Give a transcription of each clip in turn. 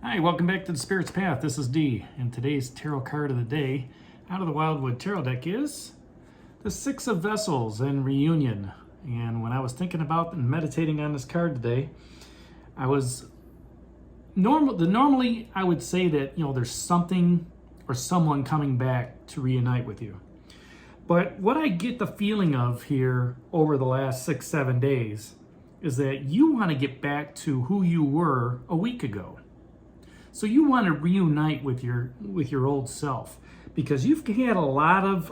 Hi, welcome back to the Spirit's Path. This is Dee, and today's tarot card of the day out of the Wildwood Tarot deck is the Six of Vessels and Reunion. And when I was thinking about and meditating on this card today, I was normally I would say that there's something or someone coming back to reunite with you. But what I get the feeling of here over the last 6-7 days is that you want to get back to who you were a week ago. So you want to reunite with your old self because you've had a lot of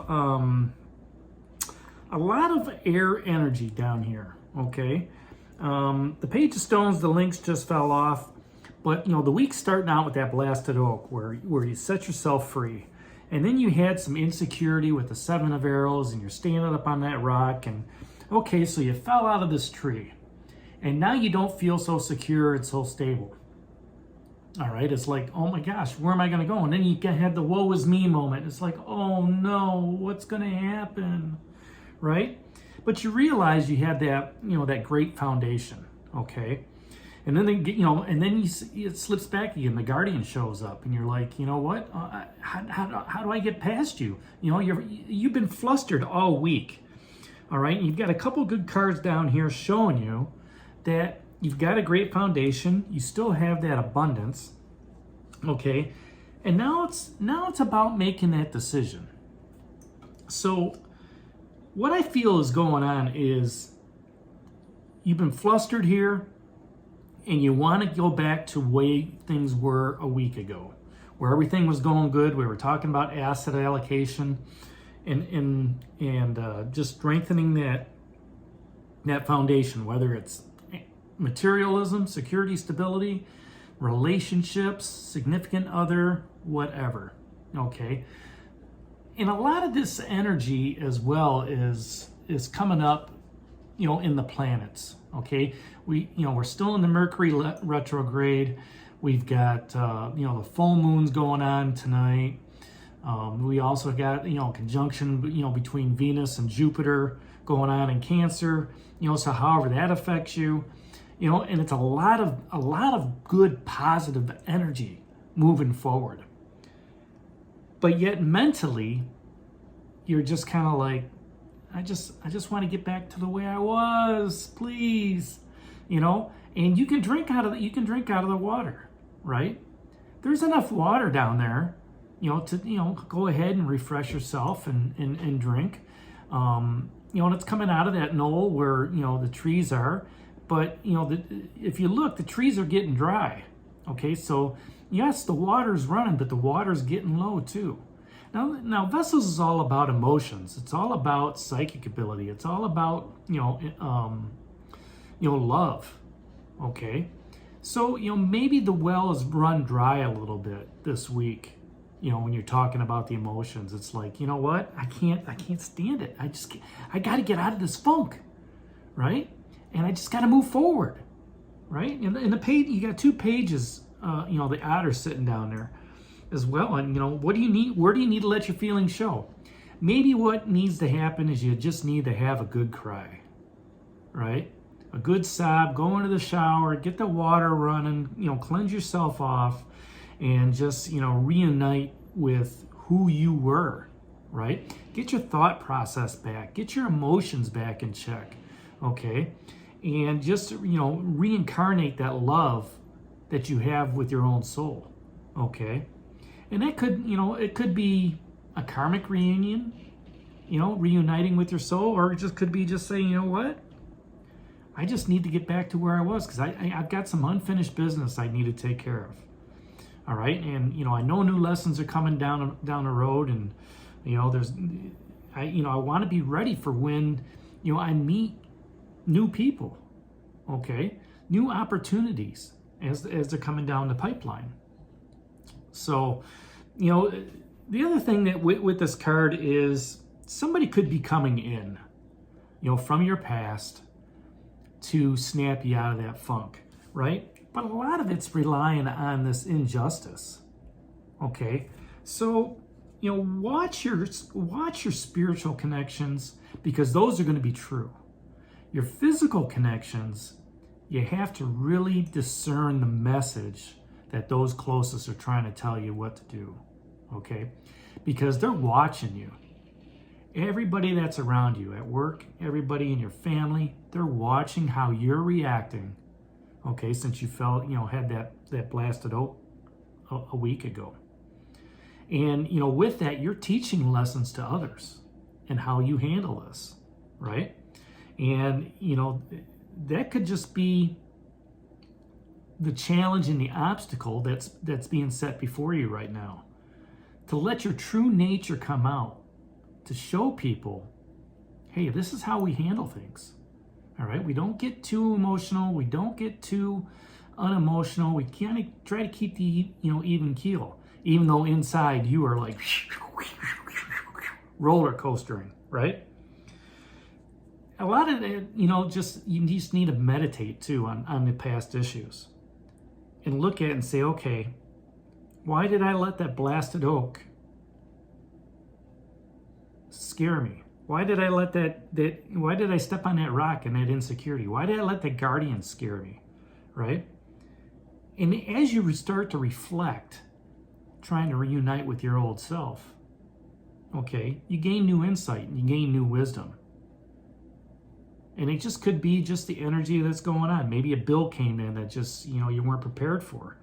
air energy down here. Okay, the Page of Stones, the links just fell off, but the week's starting out with that blasted oak where you set yourself free, and then you had some insecurity with the Seven of Arrows, and you're standing up on that rock, and okay, so you fell out of this tree, and now you don't feel so secure and so stable. All right, it's like, oh my gosh, where am I going to go? And then you had the woe is me moment. It's like, oh no, what's going to happen, right? But you realize you had that, that great foundation, okay? And then it slips back again. The Guardian shows up, and you're like, you know what? How do I get past you? You've been flustered all week, all right? You've got a couple good cards down here showing you that you've got a great foundation. You still have that abundance, okay? And now it's about making that decision. So what I feel is going on is you've been flustered here, and you want to go back to the way things were a week ago, where everything was going good. We were talking about asset allocation and just strengthening that foundation, whether it's materialism, security, stability, relationships, significant other, whatever, okay? And a lot of this energy as well is coming up, in the planets, okay? We're still in the Mercury retrograde. We've got, the full moon's going on tonight. We also got, conjunction, between Venus and Jupiter going on in Cancer, so however that affects you. And it's a lot of good, positive energy moving forward. But yet mentally, you're just kind of like, I just want to get back to the way I was, please. And you can drink out of the water, right? There's enough water down there, to go ahead and refresh yourself and drink. And it's coming out of that knoll where the trees are. But, if you look, the trees are getting dry, okay? So, yes, the water's running, but the water's getting low, too. Now, Vessels is all about emotions. It's all about psychic ability. It's all about, love, okay? So, maybe the well has run dry a little bit this week, when you're talking about the emotions. It's like, you know what? I can't stand it. I got to get out of this funk, right? And I just got to move forward, right? In the page, you got two pages, the otter sitting down there as well. And, what do you need? Where do you need to let your feelings show? Maybe what needs to happen is you just need to have a good cry, right? A good sob, go into the shower, get the water running, cleanse yourself off, and just, reunite with who you were, right? Get your thought process back, get your emotions back in check, okay? And just, reincarnate that love that you have with your own soul, okay? And that could, it could be a karmic reunion, reuniting with your soul, or it just could be just saying, you know what? I just need to get back to where I was because I've got some unfinished business I need to take care of, all right? And, I know new lessons are coming down the road, and, I want to be ready for when, I meet new people, okay? New opportunities as they're coming down the pipeline. So, the other thing that with this card is somebody could be coming in, from your past to snap you out of that funk, right? But a lot of it's relying on this injustice, okay? So, watch your spiritual connections because those are going to be true. Your physical connections, you have to really discern the message that those closest are trying to tell you what to do, okay? Because they're watching you. Everybody that's around you at work, everybody in your family, they're watching how you're reacting, okay, since you felt, had that blasted oak a week ago. And, with that, you're teaching lessons to others and how you handle this, right? And, that could just be the challenge and the obstacle that's being set before you right now. To let your true nature come out, to show people, hey, this is how we handle things. All right, we don't get too emotional, we don't get too unemotional. We kind of try to keep the even keel, even though inside you are like roller coastering, right? A lot of it, you just need to meditate too on the past issues and look at it and say, okay, why did I let that blasted oak scare me? Why did I let why did I step on that rock and that insecurity? Why did I let that guardian scare me, right? And as you start to reflect, trying to reunite with your old self, okay, you gain new insight and you gain new wisdom. And it just could be just the energy that's going on. Maybe a bill came in that just, you weren't prepared for,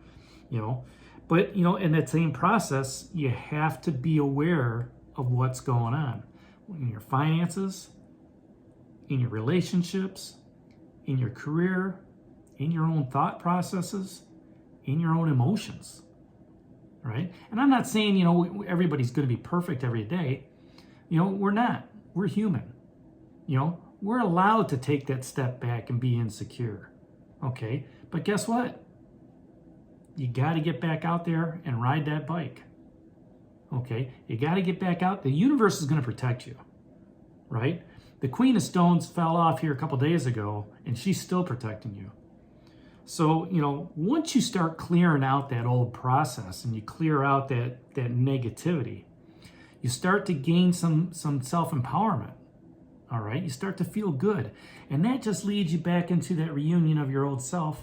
But, in that same process, you have to be aware of what's going on in your finances, in your relationships, in your career, in your own thought processes, in your own emotions, right? And I'm not saying, everybody's going to be perfect every day. We're not. We're human. We're allowed to take that step back and be insecure, okay? But guess what? You got to get back out there and ride that bike, okay? You got to get back out. The universe is going to protect you, right? The Queen of Stones fell off here a couple days ago, and she's still protecting you. So, once you start clearing out that old process and you clear out that negativity, you start to gain some self-empowerment. All right, you start to feel good. And that just leads you back into that reunion of your old self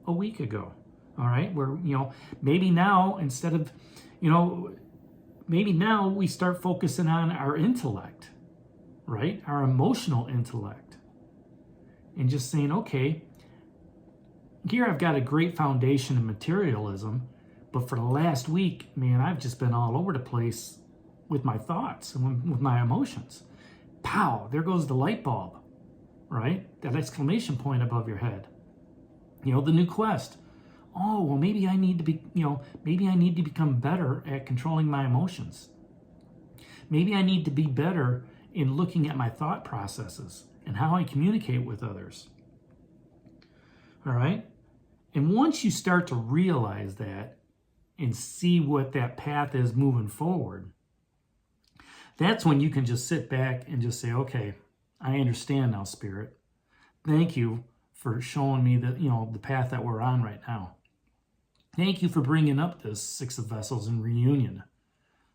a week ago. All right, where, maybe now instead of, maybe now we start focusing on our intellect, right? Our emotional intellect. And just saying, okay, here I've got a great foundation in materialism, but for the last week, man, I've just been all over the place with my thoughts and with my emotions. Pow, there goes the light bulb, right? That exclamation point above your head. The new quest. Oh, well, maybe I need to be, maybe I need to become better at controlling my emotions. Maybe I need to be better in looking at my thought processes and how I communicate with others. All right? And once you start to realize that and see what that path is moving forward, that's when you can just sit back and just say, okay, I understand now, Spirit. Thank you for showing me the path that we're on right now. Thank you for bringing up this Six of Vessels in reunion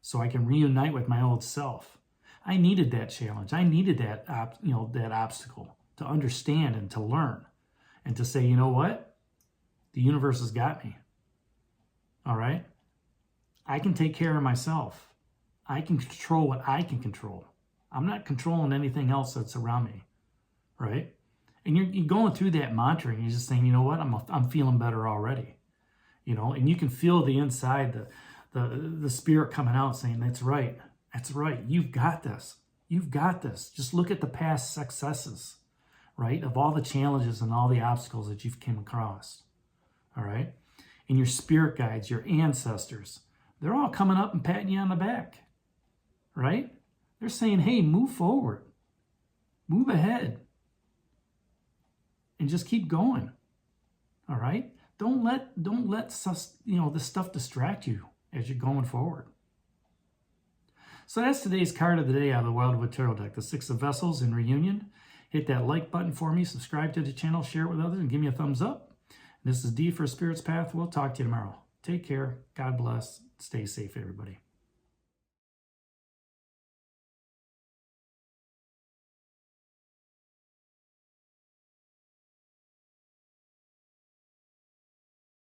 so I can reunite with my old self. I needed that challenge. I needed that obstacle to understand and to learn and to say, you know what? The universe has got me. All right? I can take care of myself. I can control what I can control. I'm not controlling anything else that's around me, right? And you're going through that mantra and you're just saying, you know what? I'm feeling better already, and you can feel the inside, the spirit coming out saying, that's right. You've got this. You've got this. Just look at the past successes, right? Of all the challenges and all the obstacles that you've come across, all right? And your spirit guides, your ancestors, they're all coming up and patting you on the back. Right? They're saying, hey, move forward. Move ahead. And just keep going. All right? Don't let this stuff distract you as you're going forward. So that's today's card of the day out of the Wildwood Tarot deck, the Six of Vessels in reunion. Hit that like button for me, subscribe to the channel, share it with others, and give me a thumbs up. This is D for Spirit's Path. We'll talk to you tomorrow. Take care. God bless. Stay safe, everybody.